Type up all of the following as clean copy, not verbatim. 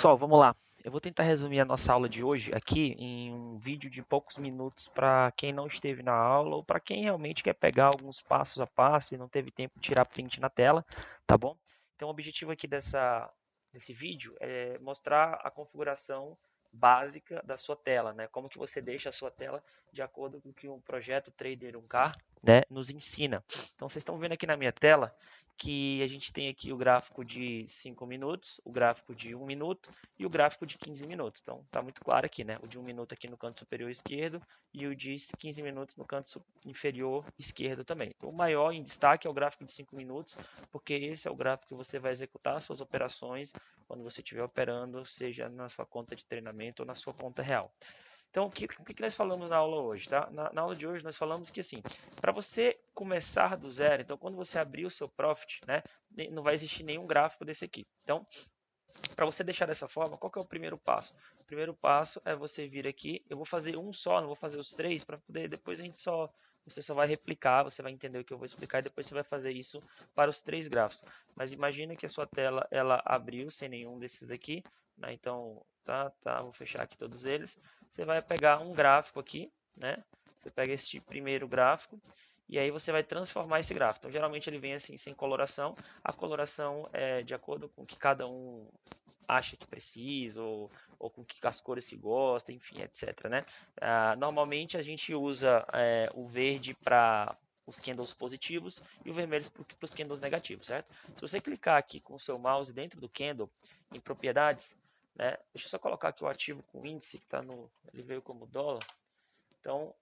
Pessoal, vamos lá. Eu vou tentar resumir a nossa aula de hoje aqui em um vídeo de poucos minutos para quem não esteve na aula ou para quem realmente quer pegar alguns passos a passo e não teve tempo de tirar print na tela, tá bom? Então, o objetivo aqui desse vídeo é mostrar a configuração básica da sua tela, né? Como que você deixa a sua tela de acordo com o que o projeto Trader 1K, né, nos ensina. Então, vocês estão vendo aqui na minha tela que a gente tem aqui o gráfico de 5 minutos, o gráfico de 1 minuto e o gráfico de 15 minutos. Então, está muito claro aqui, né? O de 1 minuto aqui no canto superior esquerdo e o de 15 minutos no canto inferior esquerdo também. Então, o maior em destaque é o gráfico de 5 minutos, porque esse é o gráfico que você vai executar suas operações quando você estiver operando, seja na sua conta de treinamento ou na sua conta real. Então, o que nós falamos na aula hoje? Tá? Na aula de hoje, nós falamos que, assim, para você começar do zero, então, quando você abrir o seu Profit, né, não vai existir nenhum gráfico desse aqui. Então, para você deixar dessa forma, qual que é o primeiro passo? O primeiro passo é você vir aqui, eu vou fazer um só, não vou fazer os três, para poder, depois você só vai replicar, você vai entender o que eu vou explicar e depois você vai fazer isso para os três gráficos. Mas imagina que a sua tela, ela abriu sem nenhum desses aqui, né? Então, vou fechar aqui todos eles. Você vai pegar um gráfico aqui, né? Você pega este primeiro gráfico e aí você vai transformar esse gráfico. Então, geralmente ele vem assim, sem coloração. A coloração é de acordo com o que cada um acha que precisa, ou com que as cores que gosta, enfim, etc. Né? Normalmente a gente usa o verde para os candles positivos e o vermelho para os candles negativos, certo? Se você clicar aqui com o seu mouse dentro do candle, em propriedades, né? Deixa eu só colocar aqui o ativo com índice, que ele veio como dólar. Então,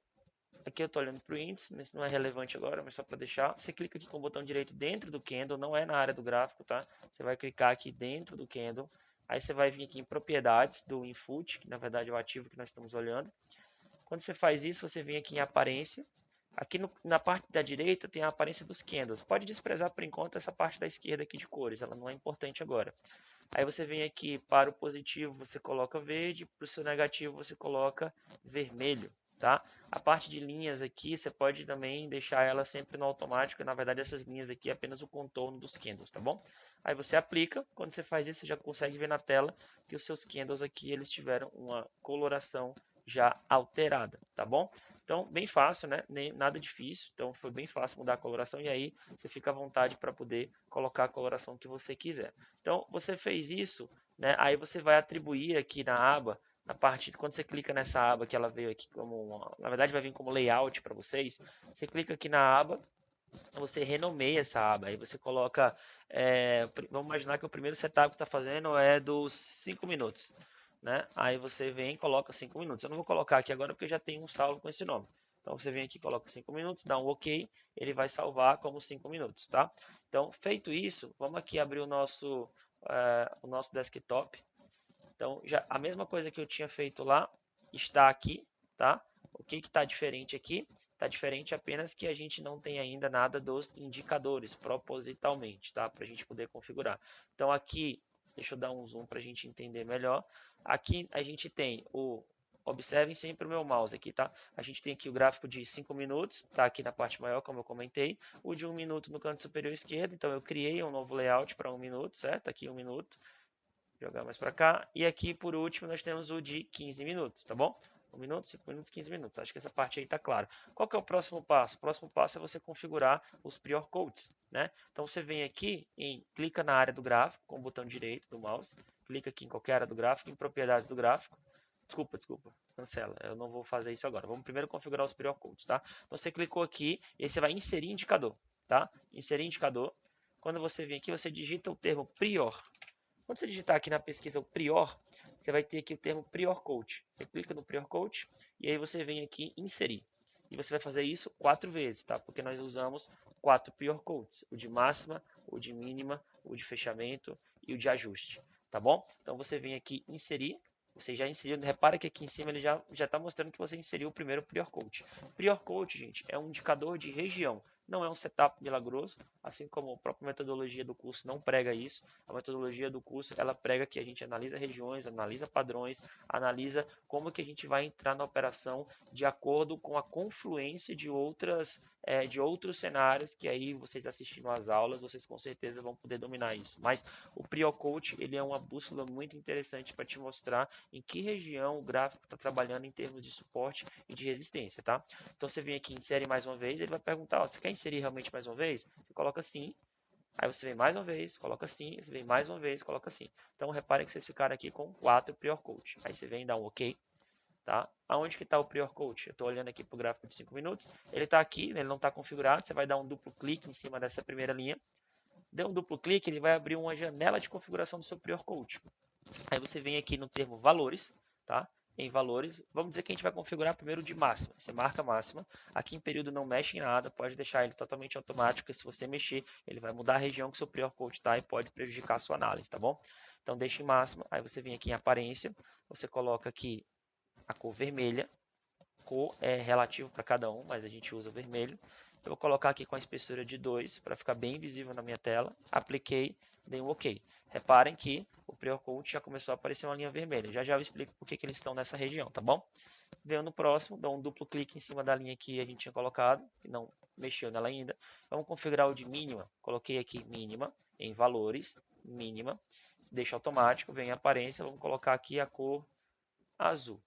aqui eu estou olhando para o índice, isso não é relevante agora, mas só para deixar. Você clica aqui com o botão direito dentro do candle, não é na área do gráfico, tá? Você vai clicar aqui dentro do candle, aí você vai vir aqui em propriedades do Infut, que na verdade é o ativo que nós estamos olhando. Quando você faz isso, você vem aqui em aparência. Aqui na parte da direita tem a aparência dos candles. Pode desprezar por enquanto essa parte da esquerda aqui de cores, ela não é importante agora. Aí você vem aqui para o positivo, você coloca verde, para o seu negativo você coloca vermelho. Tá? A parte de linhas aqui, você pode também deixar ela sempre no automático. Na verdade, essas linhas aqui é apenas o contorno dos candles, tá bom? Aí você aplica, quando você faz isso, você já consegue ver na tela que os seus candles aqui, eles tiveram uma coloração já alterada, tá bom? Então, bem fácil, né? Nem, nada difícil, então foi bem fácil mudar a coloração e aí você fica à vontade para poder colocar a coloração que você quiser. Então, você fez isso, né? Aí você vai atribuir aqui na aba, na parte, quando você clica nessa aba que ela veio aqui na verdade vai vir como layout para vocês, você clica aqui na aba, você renomeia essa aba, aí você coloca, vamos imaginar que o primeiro setup que está fazendo é dos 5 minutos, né? Aí você vem e coloca 5 minutos. Eu não vou colocar aqui agora porque já tem um salvo com esse nome. Então você vem aqui, coloca 5 minutos, dá um OK, ele vai salvar como 5 minutos, tá? Então, feito isso, vamos aqui abrir o nosso desktop. Então, já a mesma coisa que eu tinha feito lá está aqui, tá? O que está diferente aqui? Está diferente apenas que a gente não tem ainda nada dos indicadores, propositalmente, tá? Para a gente poder configurar. Então, aqui, deixa eu dar um zoom para a gente entender melhor. Aqui a gente tem observem sempre o meu mouse aqui, tá? A gente tem aqui o gráfico de 5 minutos, tá aqui na parte maior, como eu comentei. O de 1 minuto no canto superior esquerdo, então eu criei um novo layout para 1 minuto, certo? Aqui 1 minuto. Jogar mais para cá. E aqui, por último, nós temos o de 15 minutos, tá bom? 1 minuto, 5 minutos, 15 minutos. Acho que essa parte aí está clara. Qual que é o próximo passo? O próximo passo é você configurar os prior codes, né? Então, você vem aqui clica na área do gráfico, com o botão direito do mouse. Clica aqui em qualquer área do gráfico, em propriedades do gráfico. Desculpa, cancela. Eu não vou fazer isso agora. Vamos primeiro configurar os prior codes, tá? Então, você clicou aqui e aí você vai inserir indicador, tá? Inserir indicador. Quando você vem aqui, você digita o termo prior. Quando você digitar aqui na pesquisa o prior, você vai ter aqui o termo prior code. Você clica no prior code e aí você vem aqui inserir. E você vai fazer isso 4 vezes, tá? Porque nós usamos 4 prior codes: o de máxima, o de mínima, o de fechamento e o de ajuste, tá bom? Então você vem aqui inserir. Você já inseriu, repara que aqui em cima ele já está mostrando que você inseriu o primeiro prior code. Prior code, gente, é um indicador de região. Não é um setup milagroso, assim como a própria metodologia do curso não prega isso. A metodologia do curso, ela prega que a gente analisa regiões, analisa padrões, analisa como que a gente vai entrar na operação de acordo com a confluência de outras de outros cenários que aí vocês assistindo às aulas, vocês com certeza vão poder dominar isso. Mas o Pre-Coach, ele é uma bússola muito interessante para te mostrar em que região o gráfico está trabalhando em termos de suporte e de resistência, tá? Então você vem aqui e insere mais uma vez, ele vai perguntar, ó, você quer inserir realmente mais uma vez? Você coloca sim. Aí você vem mais uma vez, coloca assim, você vem mais uma vez, coloca assim. Então reparem que vocês ficaram aqui com 4 Prior Coach. Aí você vem e dá um OK, tá? Aonde que está o Prior Coach? Eu estou olhando aqui para o gráfico de 5 minutos. Ele está aqui, ele não está configurado. Você vai dar um duplo clique em cima dessa primeira linha. Deu um duplo clique, ele vai abrir uma janela de configuração do seu Prior Coach. Aí você vem aqui no termo valores, tá? Em valores, vamos dizer que a gente vai configurar primeiro de máxima. Você marca máxima. Aqui em período não mexe em nada, pode deixar ele totalmente automático, porque se você mexer, ele vai mudar a região que o seu Prior Code está e pode prejudicar a sua análise, tá bom? Então deixa em máxima, aí você vem aqui em aparência, você coloca aqui a cor vermelha, cor é relativo para cada um, mas a gente usa o vermelho. Eu vou colocar aqui com a espessura de 2 para ficar bem visível na minha tela. Apliquei, dei um OK. Reparem que o Prior Code já começou a aparecer uma linha vermelha. Já já eu explico por que eles estão nessa região, tá bom? Venho no próximo, dou um duplo clique em cima da linha que a gente tinha colocado, que não mexeu nela ainda. Vamos configurar o de mínima. Coloquei aqui mínima, em valores, mínima. Deixa automático, vem em aparência, vamos colocar aqui a cor azul.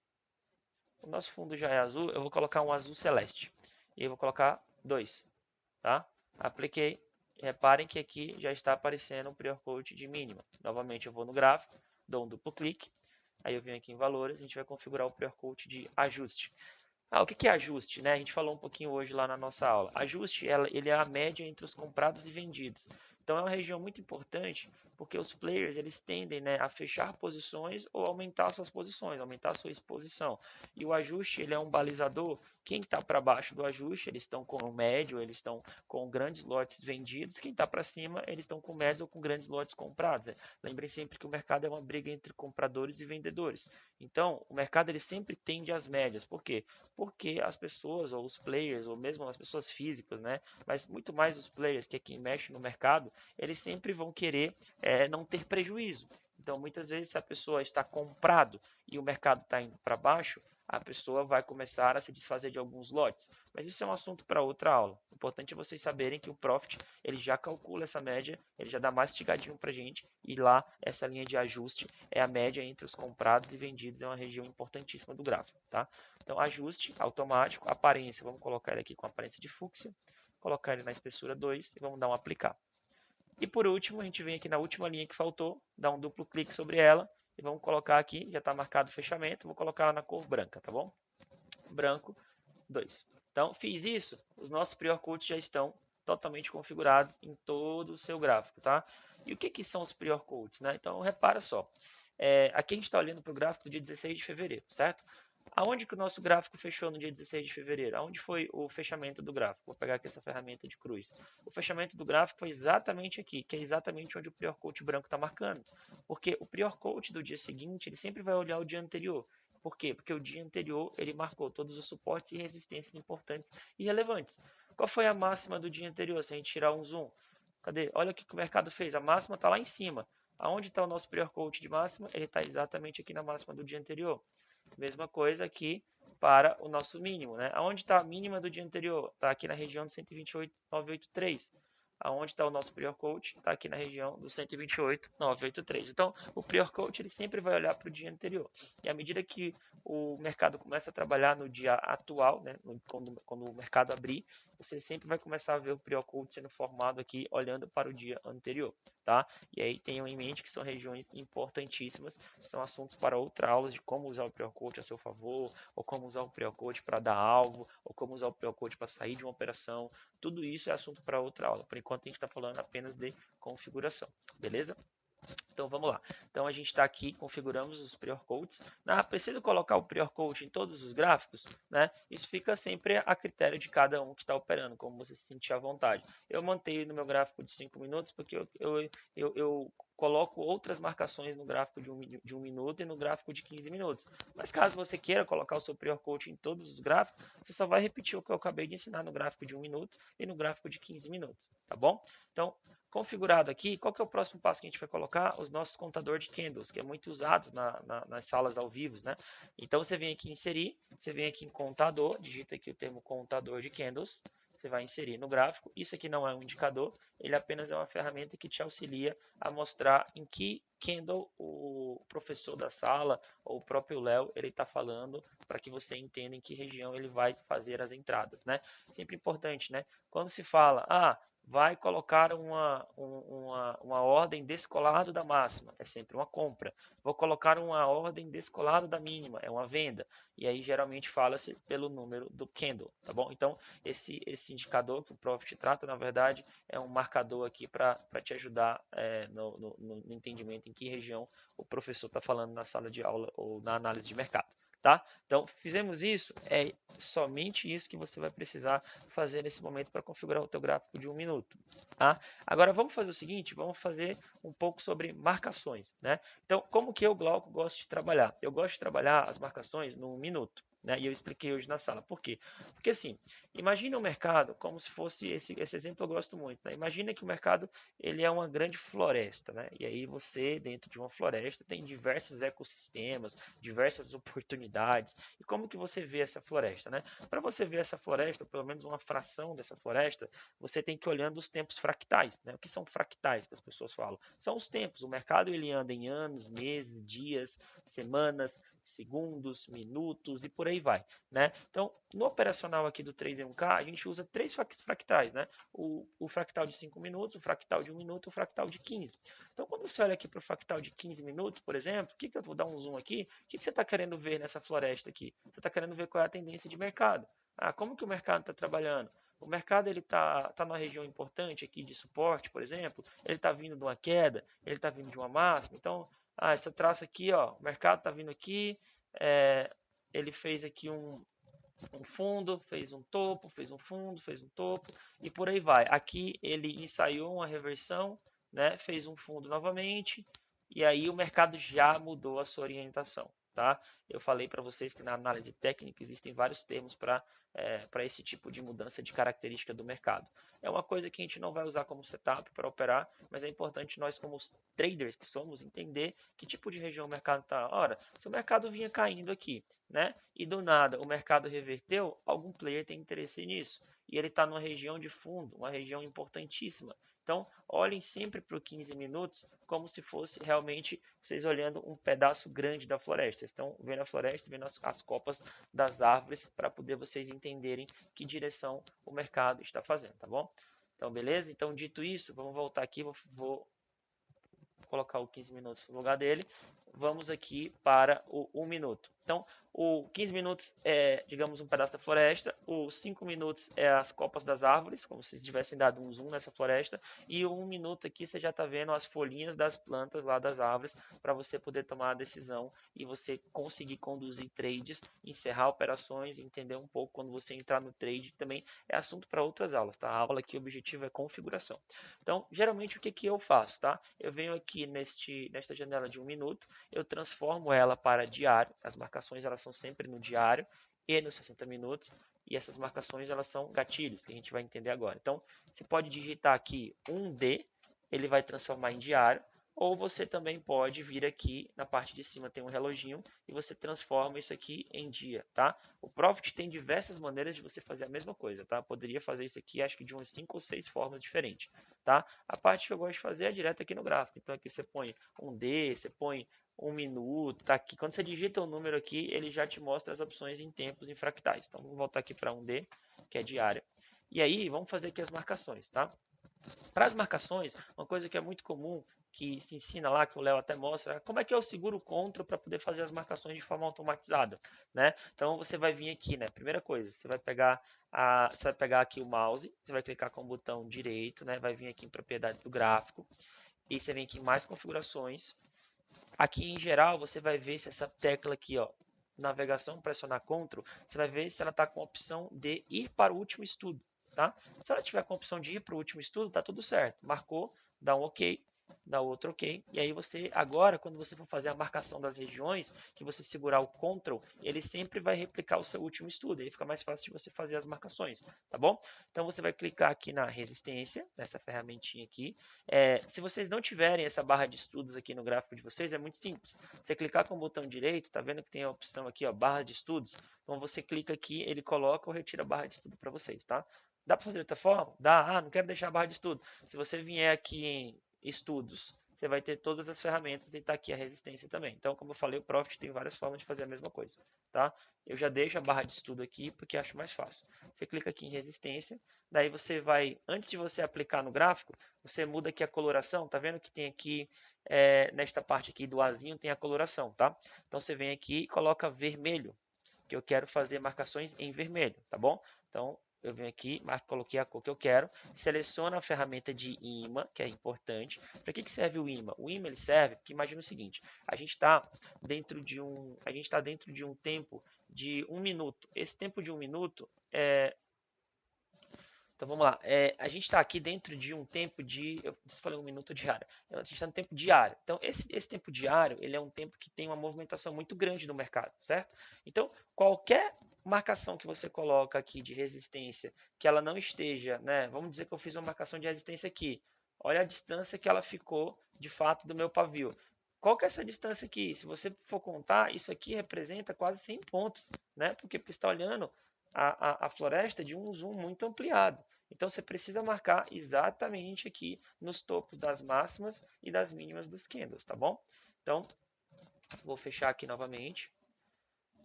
O nosso fundo já é azul, eu vou colocar um azul celeste. E eu vou colocar 2, tá? Apliquei. Reparem que aqui já está aparecendo o Prior Code de mínima. Novamente eu vou no gráfico, dou um duplo clique. Aí eu venho aqui em valores, a gente vai configurar o Prior Code de ajuste. O que é ajuste? Né? A gente falou um pouquinho hoje lá na nossa aula. Ajuste, ele é a média entre os comprados e vendidos. Então é uma região muito importante, porque os players eles tendem, né, a fechar posições ou aumentar suas posições, aumentar sua exposição. E o ajuste ele é um balizador. Quem está para baixo do ajuste, eles estão com o médio, eles estão com grandes lotes vendidos. Quem está para cima, eles estão com médios ou com grandes lotes comprados. Lembrem sempre que o mercado é uma briga entre compradores e vendedores. Então, o mercado ele sempre tende às médias. Por quê? Porque as pessoas, ou os players, ou mesmo as pessoas físicas, né? Mas muito mais os players, que é quem mexe no mercado, eles sempre vão querer não ter prejuízo. Então, muitas vezes, se a pessoa está comprado e o mercado está indo para baixo, a pessoa vai começar a se desfazer de alguns lotes. Mas isso é um assunto para outra aula. O importante é vocês saberem que o Profit ele já calcula essa média, ele já dá mastigadinho para a gente, e lá essa linha de ajuste é a média entre os comprados e vendidos, é uma região importantíssima do gráfico. Tá? Então, ajuste automático, aparência, vamos colocar ele aqui com aparência de fúcsia, colocar ele na espessura 2 e vamos dar um aplicar. E por último, a gente vem aqui na última linha que faltou, dá um duplo clique sobre ela e vamos colocar aqui, já está marcado o fechamento, vou colocar ela na cor branca, tá bom? Branco 2. Então, fiz isso, os nossos Prior Codes já estão totalmente configurados em todo o seu gráfico, tá? E o que são os Prior Codes, né? Então, repara só, aqui a gente está olhando para o gráfico do dia 16 de fevereiro, certo? Aonde que o nosso gráfico fechou no dia 16 de fevereiro? Aonde foi o fechamento do gráfico? Vou pegar aqui essa ferramenta de cruz. O fechamento do gráfico foi exatamente aqui, que é exatamente onde o Prior Coach branco está marcando. Porque o Prior Coach do dia seguinte, ele sempre vai olhar o dia anterior. Por quê? Porque o dia anterior ele marcou todos os suportes e resistências importantes e relevantes. Qual foi a máxima do dia anterior? Se a gente tirar um zoom. Cadê? Olha o que o mercado fez. A máxima está lá em cima. Aonde está o nosso Prior Coach de máxima? Ele está exatamente aqui na máxima do dia anterior. Mesma coisa aqui para o nosso mínimo, né? Aonde está a mínima do dia anterior? Está aqui na região de 128.983. Aonde está o nosso Prior Coach? Está aqui na região do 128.983. Então, o Prior Coach ele sempre vai olhar para o dia anterior. E à medida que o mercado começa a trabalhar no dia atual, né? Quando o mercado abrir, você sempre vai começar a ver o Prior Coach sendo formado aqui, olhando para o dia anterior, tá? E aí tenham em mente que são regiões importantíssimas, são assuntos para outra aula de como usar o Prior Coach a seu favor, ou como usar o Prior Coach para dar alvo, ou como usar o Prior Coach para sair de uma operação. Tudo isso é assunto para outra aula. Por enquanto a gente está falando apenas de configuração, beleza? Então vamos lá. Então a gente está aqui, configuramos os Prior Codes. Preciso colocar o Prior Code em todos os gráficos, né? Isso fica sempre a critério de cada um que está operando, como você se sentir à vontade. Eu mantenho no meu gráfico de 5 minutos porque eu coloco outras marcações no gráfico de 1 minuto e no gráfico de 15 minutos. Mas caso você queira colocar o seu Prior Code em todos os gráficos, você só vai repetir o que eu acabei de ensinar no gráfico de 1 minuto e no gráfico de 15 minutos, tá bom? Então, configurado aqui, qual que é o próximo passo que a gente vai colocar? Os nossos contadores de candles, que é muito usados nas salas ao vivo, né? Então você vem aqui em inserir, você vem aqui em contador, digita aqui o termo contador de candles, você vai inserir no gráfico. Isso aqui não é um indicador, ele apenas é uma ferramenta que te auxilia a mostrar em que candle o professor da sala ou o próprio Léo ele está falando, para que você entenda em que região ele vai fazer as entradas, né? Sempre importante, né? Quando se fala, vai colocar uma ordem descolado da máxima, é sempre uma compra. Vou colocar uma ordem descolado da mínima, é uma venda. E aí geralmente fala-se pelo número do candle, tá bom? Então esse indicador que o Profit trata, na verdade, é um marcador aqui para te ajudar no entendimento em que região o professor está falando na sala de aula ou na análise de mercado. Tá? Então, fizemos isso, é somente isso que você vai precisar fazer nesse momento para configurar o teu gráfico de 1 minuto. Tá? Agora, vamos fazer o seguinte, vamos fazer um pouco sobre marcações. Né? Então, como que eu, Glauco, gosto de trabalhar? Eu gosto de trabalhar as marcações no 1 minuto. Né? E eu expliquei hoje na sala. Por quê? Porque assim, imagina o mercado como se fosse, esse exemplo eu gosto muito. Né? Imagina que o mercado ele é uma grande floresta. Né? E aí você, dentro de uma floresta, tem diversos ecossistemas, diversas oportunidades. E como que você vê essa floresta? Né? Para você ver essa floresta, ou pelo menos uma fração dessa floresta, você tem que ir olhando os tempos fractais. Né? O que são fractais que as pessoas falam? São os tempos. O mercado ele anda em anos, meses, dias, semanas, segundos, minutos e por aí vai. Né? Então, no operacional aqui do Trader 1K, a gente usa 3 fractais. Né? O fractal de 5 minutos, o fractal de 1 minuto e o fractal de 15. Então, quando você olha aqui para o fractal de 15 minutos, por exemplo, o que eu vou dar um zoom aqui? O que você está querendo ver nessa floresta aqui? Você está querendo ver qual é a tendência de mercado. Como que o mercado está trabalhando? O mercado ele tá numa região importante aqui de suporte, por exemplo. Ele está vindo de uma queda, ele está vindo de uma máxima. Então, esse traço aqui, ó, o mercado está vindo aqui, ele fez aqui um fundo, fez um topo, fez um fundo, fez um topo e por aí vai. Aqui ele ensaiou uma reversão, né, fez um fundo novamente e aí o mercado já mudou a sua orientação. Tá? Eu falei para vocês que na análise técnica existem vários termos para esse tipo de mudança de característica do mercado. É uma coisa que a gente não vai usar como setup para operar, mas é importante nós, como os traders que somos, entender que tipo de região o mercado está. Ora, se o mercado vinha caindo aqui, né, e do nada o mercado reverteu, algum player tem interesse nisso. E ele está numa região de fundo, uma região importantíssima. Então, olhem sempre para o 15 minutos como se fosse realmente vocês olhando um pedaço grande da floresta. Vocês estão vendo a floresta, vendo as copas das árvores para poder vocês entenderem que direção o mercado está fazendo, tá bom? Então, beleza? Então, dito isso, vamos voltar aqui, vou colocar o 15 minutos no lugar dele. Vamos aqui para o 1 minuto. Então, o 15 minutos é, digamos, um pedaço da floresta. Os 5 minutos é as copas das árvores, como se tivessem dado um zoom nessa floresta. E o 1 minuto aqui você já está vendo as folhinhas das plantas lá das árvores para você poder tomar a decisão e você conseguir conduzir trades, encerrar operações, entender um pouco quando você entrar no trade. Também é assunto para outras aulas, tá? A aula aqui, o objetivo é configuração. Então, geralmente o que eu faço, tá? Eu venho aqui nesta janela de 1 minuto, eu transformo ela para diário. As marcações elas são sempre no diário e nos 60 minutos. E essas marcações elas são gatilhos, que a gente vai entender agora. Então, você pode digitar aqui 1D, ele vai transformar em diário. Ou você também pode vir aqui na parte de cima, tem um reloginho, e você transforma isso aqui em dia, tá? O Profit tem diversas maneiras de você fazer a mesma coisa, tá? Poderia fazer isso aqui, acho que de umas 5 ou 6 formas diferentes, tá? A parte que eu gosto de fazer é direto aqui no gráfico. Então aqui você põe um D, você põe 1 minuto, tá aqui. Quando você digita o número aqui, ele já te mostra as opções em tempos em fractais. Então vamos voltar aqui para 1D, que é diária. E aí, vamos fazer aqui as marcações, tá? Para as marcações, uma coisa que é muito comum, que se ensina lá, que o Léo até mostra, como é que eu seguro contra para poder fazer as marcações de forma automatizada, né? Então você vai vir aqui, né? Primeira coisa, você vai pegar aqui o mouse, você vai clicar com o botão direito, né? Vai vir aqui em propriedades do gráfico e você vem aqui em mais configurações. Aqui em geral você vai ver se essa tecla aqui, ó, navegação, pressionar Ctrl, você vai ver se ela está com a opção de ir para o último estudo. Tá? Se ela tiver com a opção de ir para o último estudo, tá tudo certo. Marcou, dá um OK, dá outro OK. E aí você, agora, quando você for fazer a marcação das regiões, que você segurar o Ctrl, ele sempre vai replicar o seu último estudo. Aí fica mais fácil de você fazer as marcações, tá bom? Então você vai clicar aqui na resistência, nessa ferramentinha aqui. Se vocês não tiverem essa barra de estudos aqui no gráfico de vocês, é muito simples. Você clicar com o botão direito, tá vendo que tem a opção aqui, ó, barra de estudos? Então você clica aqui, ele coloca ou retira a barra de estudo para vocês, tá? Dá para fazer de outra forma? Dá. Ah, não quero deixar a barra de estudo. Se você vier aqui em estudos, você vai ter todas as ferramentas e está aqui a resistência também. Então, como eu falei, o Profit tem várias formas de fazer a mesma coisa, tá? Eu já deixo a barra de estudo aqui porque acho mais fácil. Você clica aqui em resistência, daí você vai, antes de você aplicar no gráfico, você muda aqui a coloração, tá vendo que tem aqui, nesta parte aqui do azinho tem a coloração, tá? Então você vem aqui e coloca vermelho, que eu quero fazer marcações em vermelho, tá bom? Então eu venho aqui, coloquei a cor que eu quero, seleciono a ferramenta de imã, que é importante. Para que serve o imã? O imã ele serve porque imagina o seguinte: a gente está dentro de um tempo de 1 minuto. Esse tempo de 1 minuto então vamos lá. A gente está aqui dentro de um tempo de. Eu falei 1 minuto diário. A gente está no tempo diário. Então, esse tempo diário ele é um tempo que tem uma movimentação muito grande no mercado, certo? Então, qualquer marcação que você coloca aqui de resistência, que ela não esteja, né? Vamos dizer que eu fiz uma marcação de resistência aqui. Olha a distância que ela ficou de fato do meu pavio. Qual que é essa distância aqui? Se você for contar, isso aqui representa quase 100 pontos, né? Porque você está olhando a floresta de um zoom muito ampliado. Então você precisa marcar exatamente aqui nos topos das máximas e das mínimas dos candles, tá bom? Então, vou fechar aqui novamente,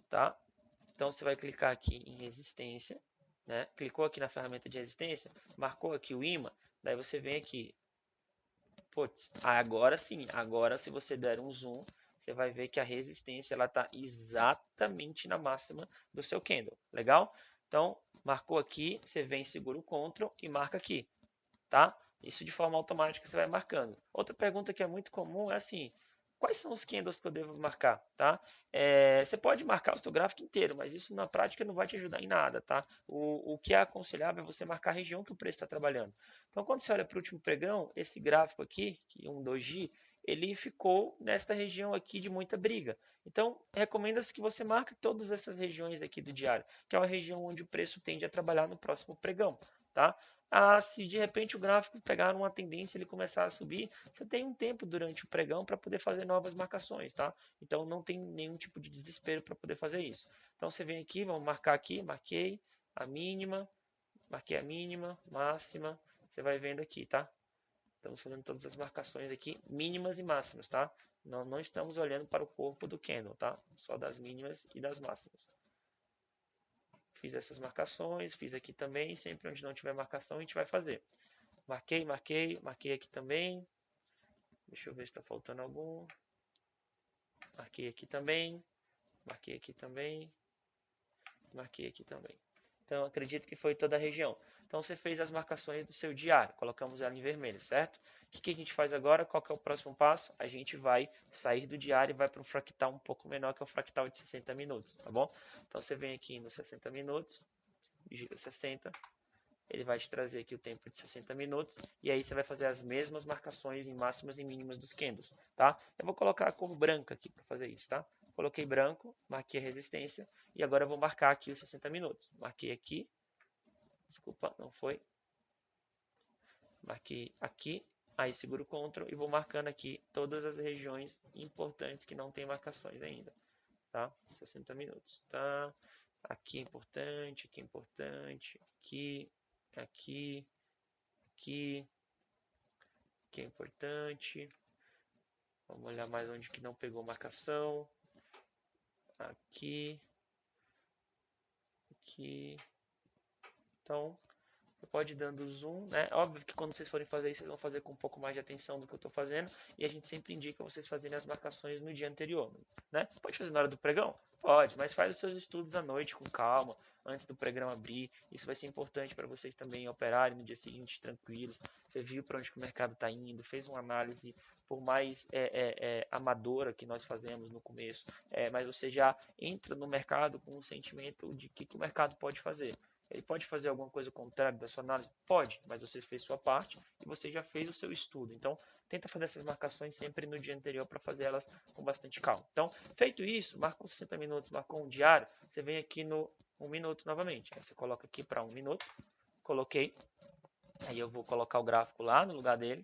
tá? Então você vai clicar aqui em resistência, né? Clicou aqui na ferramenta de resistência, marcou aqui o imã, daí você vem aqui. Putz, agora sim, agora se você der um zoom, você vai ver que a resistência ela está exatamente na máxima do seu candle, legal? Então, marcou aqui, você vem, segura o Ctrl e marca aqui, tá? Isso de forma automática você vai marcando. Outra pergunta que é muito comum é assim, quais são os candles que eu devo marcar, tá? Você pode marcar o seu gráfico inteiro, mas isso na prática não vai te ajudar em nada, tá? O que é aconselhável é você marcar a região que o preço está trabalhando. Então, quando você olha para o último pregão, esse gráfico aqui, que é um doji, ele ficou nesta região aqui de muita briga. Então, recomenda-se que você marque todas essas regiões aqui do diário, que é uma região onde o preço tende a trabalhar no próximo pregão, tá? Se de repente o gráfico pegar uma tendência e ele começar a subir, você tem um tempo durante o pregão para poder fazer novas marcações, tá? Então não tem nenhum tipo de desespero para poder fazer isso. Então você vem aqui, vamos marcar aqui, marquei a mínima, marquei a mínima, máxima, você vai vendo aqui, tá? Estamos fazendo todas as marcações aqui, mínimas e máximas, tá? Não estamos olhando para o corpo do candle, tá? Só das mínimas e das máximas. Fiz essas marcações, fiz aqui também, sempre onde não tiver marcação a gente vai fazer. Marquei, marquei, marquei aqui também. Deixa eu ver se está faltando algum. Marquei aqui também, marquei aqui também, marquei aqui também. Então, acredito que foi toda a região. Então, você fez as marcações do seu diário, colocamos ela em vermelho, certo? O que a gente faz agora? Qual que é o próximo passo? A gente vai sair do diário e vai para um fractal um pouco menor, que é o fractal de 60 minutos, tá bom? Então, você vem aqui nos 60 minutos, digita 60, ele vai te trazer aqui o tempo de 60 minutos, e aí você vai fazer as mesmas marcações em máximas e mínimas dos candles, tá? Eu vou colocar a cor branca aqui para fazer isso, tá? Coloquei branco, marquei a resistência, e agora eu vou marcar aqui os 60 minutos. Marquei aqui, desculpa, não foi. Marquei aqui, aí seguro o Ctrl e vou marcando aqui todas as regiões importantes que não tem marcações ainda, tá? 60 minutos, tá? Aqui é importante, aqui é importante, aqui, aqui, aqui, aqui é importante. Vamos olhar mais onde que não pegou marcação. Aqui, aqui. Então, você pode ir dando zoom, né? Óbvio que quando vocês forem fazer isso, vocês vão fazer com um pouco mais de atenção do que eu estou fazendo. E a gente sempre indica vocês fazerem as marcações no dia anterior, né? Pode fazer na hora do pregão? Pode, mas faz os seus estudos à noite com calma, antes do pregão abrir. Isso vai ser importante para vocês também operarem no dia seguinte tranquilos. Você viu para onde que o mercado está indo, fez uma análise, por mais amadora que nós fazemos no começo, mas você já entra no mercado com um sentimento de que o mercado pode fazer. Ele pode fazer alguma coisa contrária da sua análise? Pode, mas você fez sua parte e você já fez o seu estudo. Então, tenta fazer essas marcações sempre no dia anterior para fazer elas com bastante calma. Então, feito isso, marcou 60 minutos, marcou um diário, você vem aqui no 1 minuto novamente. Aí você coloca aqui para 1 minuto, coloquei. Aí eu vou colocar o gráfico lá no lugar dele,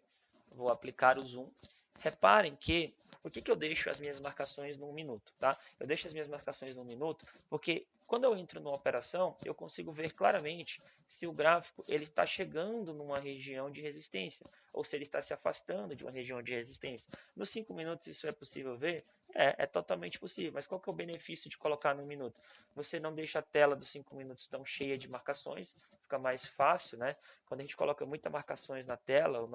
vou aplicar o zoom. Reparem que Por que eu deixo as minhas marcações no 1 minuto, tá? Eu deixo as minhas marcações no 1 minuto porque quando eu entro numa operação, eu consigo ver claramente se o gráfico ele está chegando numa região de resistência ou se ele está se afastando de uma região de resistência. Nos 5 minutos isso é possível ver? É totalmente possível, mas qual que é o benefício de colocar no 1 minuto? Você não deixa a tela dos 5 minutos tão cheia de marcações, fica mais fácil, né? Quando a gente coloca muitas marcações na tela,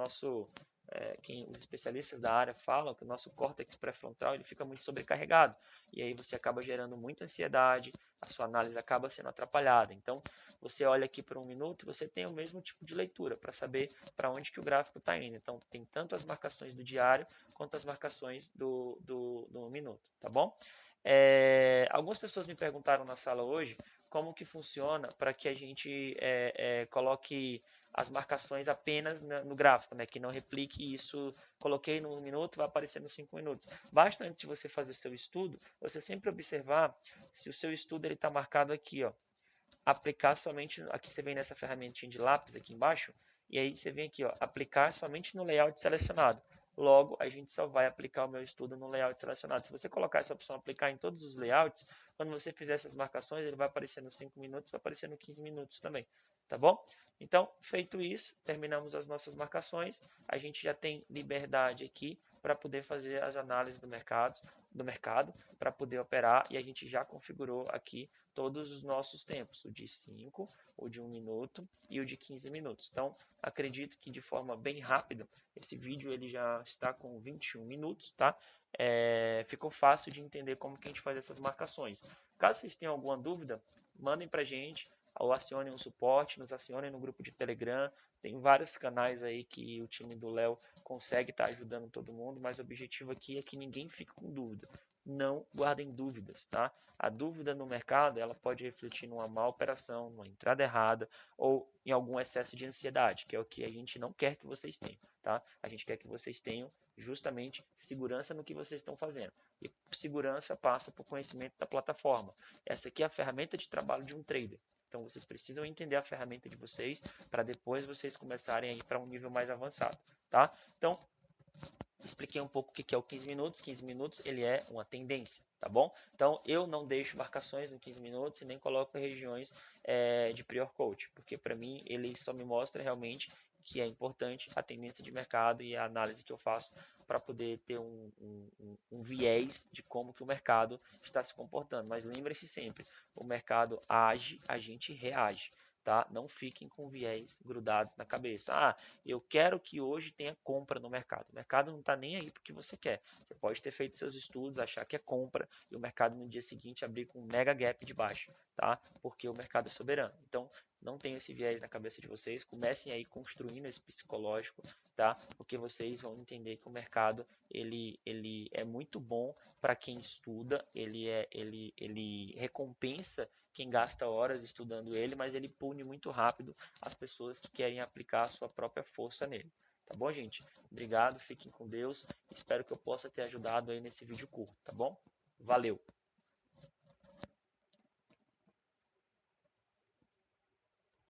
os especialistas da área falam que o nosso córtex pré-frontal ele fica muito sobrecarregado e aí você acaba gerando muita ansiedade, a sua análise acaba sendo atrapalhada. Então, você olha aqui por 1 minuto e você tem o mesmo tipo de leitura para saber para onde que o gráfico está indo. Então, tem tanto as marcações do diário quanto as marcações do 1 minuto, tá bom? Algumas pessoas me perguntaram na sala hoje como que funciona para que a gente coloque as marcações apenas no gráfico, né? Que não replique isso, coloquei no 1 minuto, vai aparecer nos 5 minutos. Basta antes de você fazer o seu estudo, você sempre observar se o seu estudo está marcado aqui, ó. Aplicar somente, aqui você vem nessa ferramentinha de lápis aqui embaixo, e aí você vem aqui, ó, aplicar somente no layout selecionado. Logo, a gente só vai aplicar o meu estudo no layout selecionado. Se você colocar essa opção aplicar em todos os layouts, quando você fizer essas marcações, ele vai aparecer nos 5 minutos, vai aparecer nos 15 minutos também, tá bom? Então, feito isso, terminamos as nossas marcações, a gente já tem liberdade aqui para poder fazer as análises do mercado, para poder operar, e a gente já configurou aqui todos os nossos tempos, o de 5, o de 1 minuto e o de 15 minutos. Então, acredito que de forma bem rápida, esse vídeo ele já está com 21 minutos, tá? Ficou fácil de entender como que a gente faz essas marcações. Caso vocês tenham alguma dúvida, mandem para a gente, ou acionem o suporte, nos acionem no grupo de Telegram. Tem vários canais aí que o time do Léo consegue estar ajudando todo mundo, mas o objetivo aqui é que ninguém fique com dúvida. Não guardem dúvidas, tá? A dúvida no mercado, ela pode refletir numa má operação, numa entrada errada ou em algum excesso de ansiedade, que é o que a gente não quer que vocês tenham, tá? A gente quer que vocês tenham justamente segurança no que vocês estão fazendo. E segurança passa por conhecimento da plataforma. Essa aqui é a ferramenta de trabalho de um trader. Então vocês precisam entender a ferramenta de vocês para depois vocês começarem a ir para um nível mais avançado, tá? Então, expliquei um pouco o que é o 15 minutos. 15 minutos ele é uma tendência, tá bom? Então eu não deixo marcações no 15 minutos e nem coloco regiões de prior coach, porque para mim ele só me mostra realmente que é importante a tendência de mercado e a análise que eu faço para poder ter um viés de como que o mercado está se comportando. Mas lembre-se sempre, o mercado age, a gente reage. Tá? Não fiquem com viés grudados na cabeça. Ah, eu quero que hoje tenha compra no mercado. O mercado não está nem aí porque você quer. Você pode ter feito seus estudos, achar que é compra e o mercado no dia seguinte abrir com um mega gap de baixo, tá? Porque o mercado é soberano. Então, não tenham esse viés na cabeça de vocês. Comecem aí construindo esse psicológico, tá? Porque vocês vão entender que o mercado ele é muito bom para quem estuda. Ele recompensa quem gasta horas estudando ele, mas ele pune muito rápido as pessoas que querem aplicar a sua própria força nele. Tá bom, gente? Obrigado, fiquem com Deus. Espero que eu possa ter ajudado aí nesse vídeo curto, tá bom? Valeu!